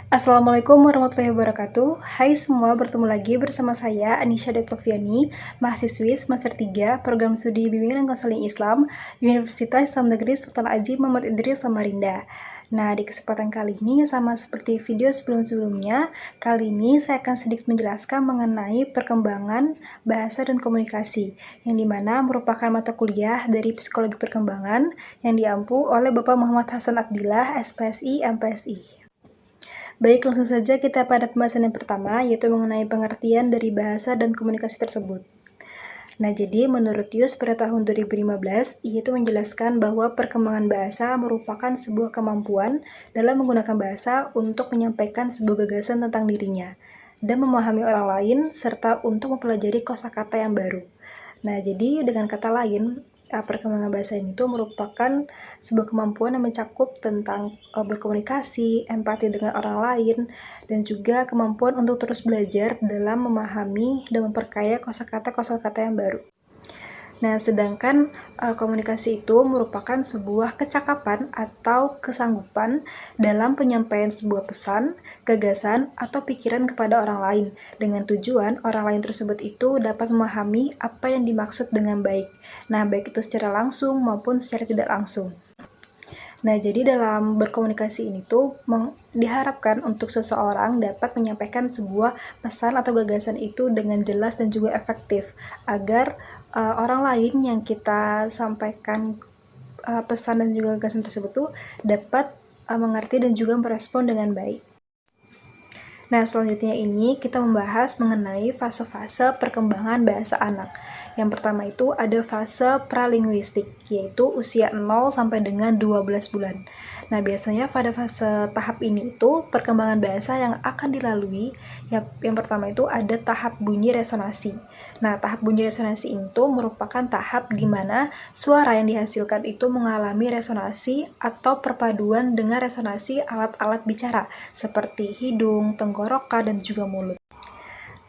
Assalamualaikum warahmatullahi wabarakatuh. Hai semua, bertemu lagi bersama saya Anisha Dektoviani, mahasiswi semester 3 Program Studi Bimbingan dan Konseling Islam Universitas Islam Negeri Sultan Haji Muhammad Idris Samarinda. Nah, di kesempatan kali ini sama seperti video sebelum-sebelumnya, kali ini saya akan sedikit menjelaskan mengenai perkembangan bahasa dan komunikasi, yang dimana merupakan mata kuliah dari Psikologi Perkembangan yang diampu oleh Bapak Muhammad Hasan Abdillah, SPSI, MPSI. Baik, langsung saja kita pada pembahasan yang pertama, yaitu mengenai pengertian dari bahasa dan komunikasi tersebut. Nah, jadi menurut Yus pada tahun 2015, yaitu menjelaskan bahwa perkembangan bahasa merupakan sebuah kemampuan dalam menggunakan bahasa untuk menyampaikan sebuah gagasan tentang dirinya dan memahami orang lain, serta untuk mempelajari kosakata yang baru. Nah, jadi dengan kata lain, perkembangan bahasa ini tuh merupakan sebuah kemampuan yang mencakup tentang berkomunikasi, empati dengan orang lain, dan juga kemampuan untuk terus belajar dalam memahami dan memperkaya kosakata-kosakata yang baru. Nah, sedangkan komunikasi itu merupakan sebuah kecakapan atau kesanggupan dalam penyampaian sebuah pesan, gagasan, atau pikiran kepada orang lain dengan tujuan orang lain tersebut itu dapat memahami apa yang dimaksud dengan baik. Nah, baik itu secara langsung maupun secara tidak langsung. Nah, jadi dalam berkomunikasi ini tuh diharapkan untuk seseorang dapat menyampaikan sebuah pesan atau gagasan itu dengan jelas dan juga efektif, agar orang lain yang kita sampaikan pesan dan juga gagasan tersebut tuh dapat mengerti dan juga merespon dengan baik. Nah, selanjutnya ini kita membahas mengenai fase-fase perkembangan bahasa anak. Yang pertama itu ada fase pralinguistik, yaitu usia 0 sampai dengan 12 bulan. Nah, biasanya pada fase tahap ini itu perkembangan bahasa yang akan dilalui, yang pertama itu ada tahap bunyi resonansi. Nah, tahap bunyi resonansi itu merupakan tahap di mana suara yang dihasilkan itu mengalami resonansi atau perpaduan dengan resonansi alat-alat bicara, seperti hidung, tenggorokan, dan juga mulut.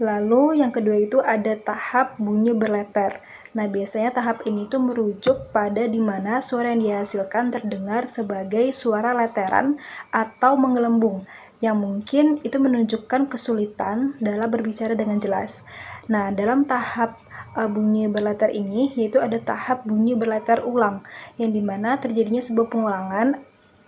Lalu yang kedua itu ada tahap bunyi berleter. Nah, biasanya tahap ini tuh merujuk pada di mana suara yang dihasilkan terdengar sebagai suara leteran atau menggelembung, yang mungkin itu menunjukkan kesulitan dalam berbicara dengan jelas. Nah, dalam tahap bunyi berleter ini, yaitu ada tahap bunyi berleter ulang, yang dimana terjadinya sebuah pengulangan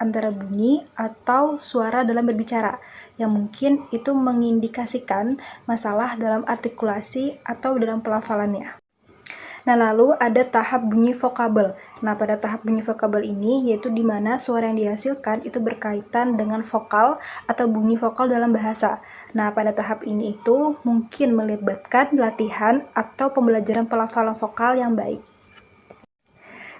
antara bunyi atau suara dalam berbicara, yang mungkin itu mengindikasikan masalah dalam artikulasi atau dalam pelafalannya. Nah, lalu ada tahap bunyi vokabel. Nah, pada tahap bunyi vokabel ini, yaitu di mana suara yang dihasilkan itu berkaitan dengan vokal atau bunyi vokal dalam bahasa. Nah, pada tahap ini itu mungkin melibatkan latihan atau pembelajaran pelafalan vokal yang baik.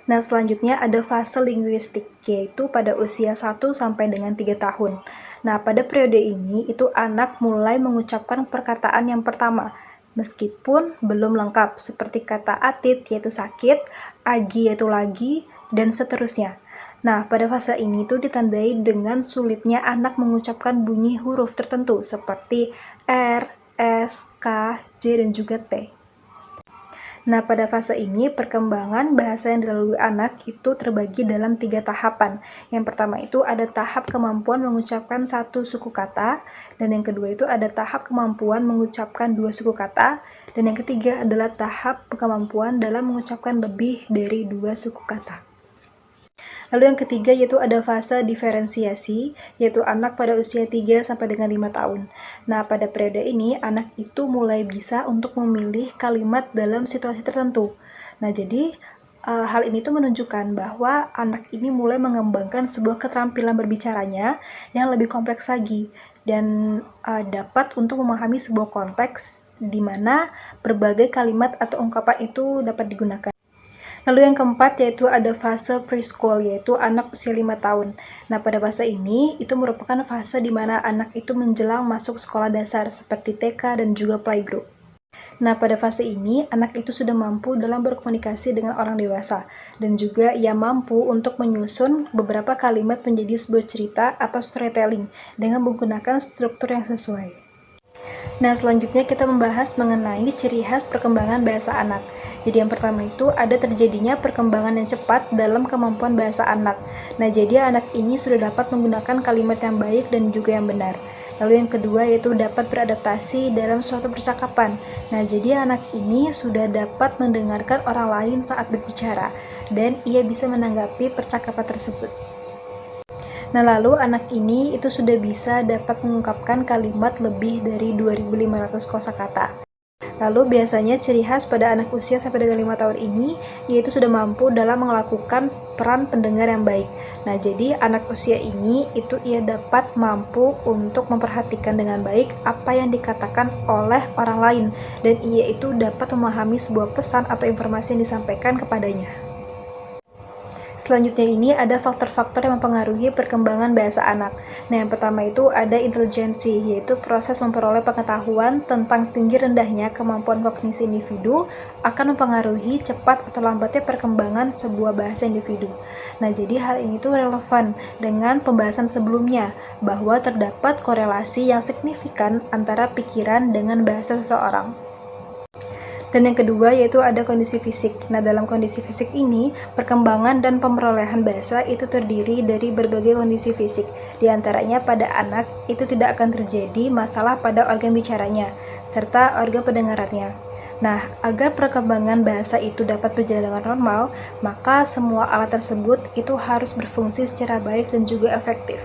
Nah, selanjutnya ada fase linguistik, yaitu pada usia 1 sampai dengan 3 tahun. Nah, pada periode ini, itu anak mulai mengucapkan perkataan yang pertama, meskipun belum lengkap, seperti kata atit, yaitu sakit, agi, yaitu lagi, dan seterusnya. Nah, pada fase ini tuh ditandai dengan sulitnya anak mengucapkan bunyi huruf tertentu, seperti R, S, K, J, dan juga T. Nah, pada fase ini, perkembangan bahasa yang dilalui anak itu terbagi dalam 3 tahapan. Yang pertama itu ada tahap kemampuan mengucapkan 1 suku kata, dan yang kedua itu ada tahap kemampuan mengucapkan 2 suku kata, dan yang ketiga adalah tahap kemampuan dalam mengucapkan lebih dari 2 suku kata. Lalu yang ketiga yaitu ada fase diferensiasi, yaitu anak pada usia 3 sampai dengan 5 tahun. Nah, pada periode ini anak itu mulai bisa untuk memilih kalimat dalam situasi tertentu. Nah, jadi hal ini tuh menunjukkan bahwa anak ini mulai mengembangkan sebuah keterampilan berbicaranya yang lebih kompleks lagi dan dapat untuk memahami sebuah konteks di mana berbagai kalimat atau ungkapan itu dapat digunakan. Lalu yang keempat yaitu ada fase preschool, yaitu anak usia 5 tahun. Nah, pada fase ini itu merupakan fase di mana anak itu menjelang masuk sekolah dasar seperti TK dan juga playgroup. Nah, pada fase ini anak itu sudah mampu dalam berkomunikasi dengan orang dewasa dan juga ia mampu untuk menyusun beberapa kalimat menjadi sebuah cerita atau storytelling dengan menggunakan struktur yang sesuai. Nah, selanjutnya kita membahas mengenai ciri khas perkembangan bahasa anak. Jadi yang pertama itu ada terjadinya perkembangan yang cepat dalam kemampuan bahasa anak. Nah, jadi anak ini sudah dapat menggunakan kalimat yang baik dan juga yang benar. Lalu yang kedua yaitu dapat beradaptasi dalam suatu percakapan. Nah, jadi anak ini sudah dapat mendengarkan orang lain saat berbicara dan ia bisa menanggapi percakapan tersebut. Nah, lalu anak ini itu sudah bisa dapat mengungkapkan kalimat lebih dari 2.500 kosakata. Lalu biasanya ciri khas pada anak usia sampai dengan 5 tahun ini yaitu sudah mampu dalam melakukan peran pendengar yang baik. Nah, jadi anak usia ini itu ia dapat mampu untuk memperhatikan dengan baik apa yang dikatakan oleh orang lain dan ia itu dapat memahami sebuah pesan atau informasi yang disampaikan kepadanya. Selanjutnya ini ada faktor-faktor yang mempengaruhi perkembangan bahasa anak. Nah, yang pertama itu ada intelijensi, yaitu proses memperoleh pengetahuan tentang tinggi rendahnya kemampuan kognisi individu akan mempengaruhi cepat atau lambatnya perkembangan sebuah bahasa individu. Nah, jadi hal ini tuh relevan dengan pembahasan sebelumnya, bahwa terdapat korelasi yang signifikan antara pikiran dengan bahasa seseorang. Dan yang kedua yaitu ada kondisi fisik. Nah, dalam kondisi fisik ini, perkembangan dan pemerolehan bahasa itu terdiri dari berbagai kondisi fisik. Di antaranya pada anak itu tidak akan terjadi masalah pada organ bicaranya, serta organ pendengarannya. Nah, agar perkembangan bahasa itu dapat berjalan dengan normal, maka semua alat tersebut itu harus berfungsi secara baik dan juga efektif.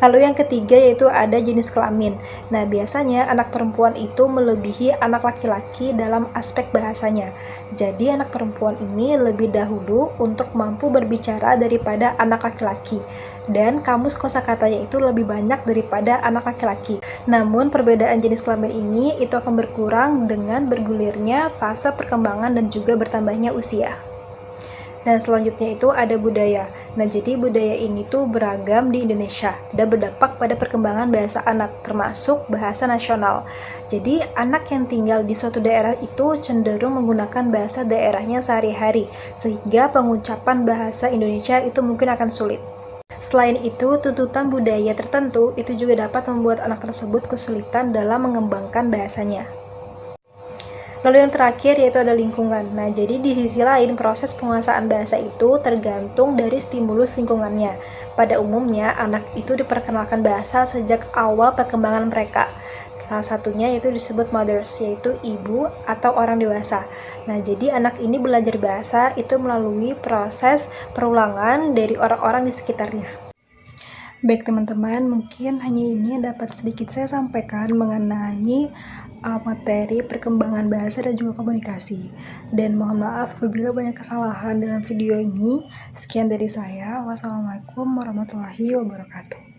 Lalu yang ketiga yaitu ada jenis kelamin. Nah, biasanya anak perempuan itu melebihi anak laki-laki dalam aspek bahasanya. Jadi anak perempuan ini lebih dahulu untuk mampu berbicara daripada anak laki-laki. Dan kamus kosakatanya itu lebih banyak daripada anak laki-laki. Namun perbedaan jenis kelamin ini itu akan berkurang dengan bergulirnya fase perkembangan dan juga bertambahnya usia. Dan selanjutnya itu ada budaya. Nah, jadi budaya ini tuh beragam di Indonesia dan berdampak pada perkembangan bahasa anak, termasuk bahasa nasional. Jadi, anak yang tinggal di suatu daerah itu cenderung menggunakan bahasa daerahnya sehari-hari, sehingga pengucapan bahasa Indonesia itu mungkin akan sulit. Selain itu, tuntutan budaya tertentu itu juga dapat membuat anak tersebut kesulitan dalam mengembangkan bahasanya. Lalu yang terakhir yaitu ada lingkungan. Nah, jadi di sisi lain proses penguasaan bahasa itu tergantung dari stimulus lingkungannya. Pada umumnya, anak itu diperkenalkan bahasa sejak awal perkembangan mereka. Salah satunya yaitu disebut mothers, yaitu ibu atau orang dewasa. Nah, jadi anak ini belajar bahasa itu melalui proses perulangan dari orang-orang di sekitarnya. Baik teman-teman, mungkin hanya ini yang dapat sedikit saya sampaikan mengenai materi perkembangan bahasa dan juga komunikasi. Dan mohon maaf apabila banyak kesalahan dalam video ini. Sekian dari saya. Wassalamualaikum warahmatullahi wabarakatuh.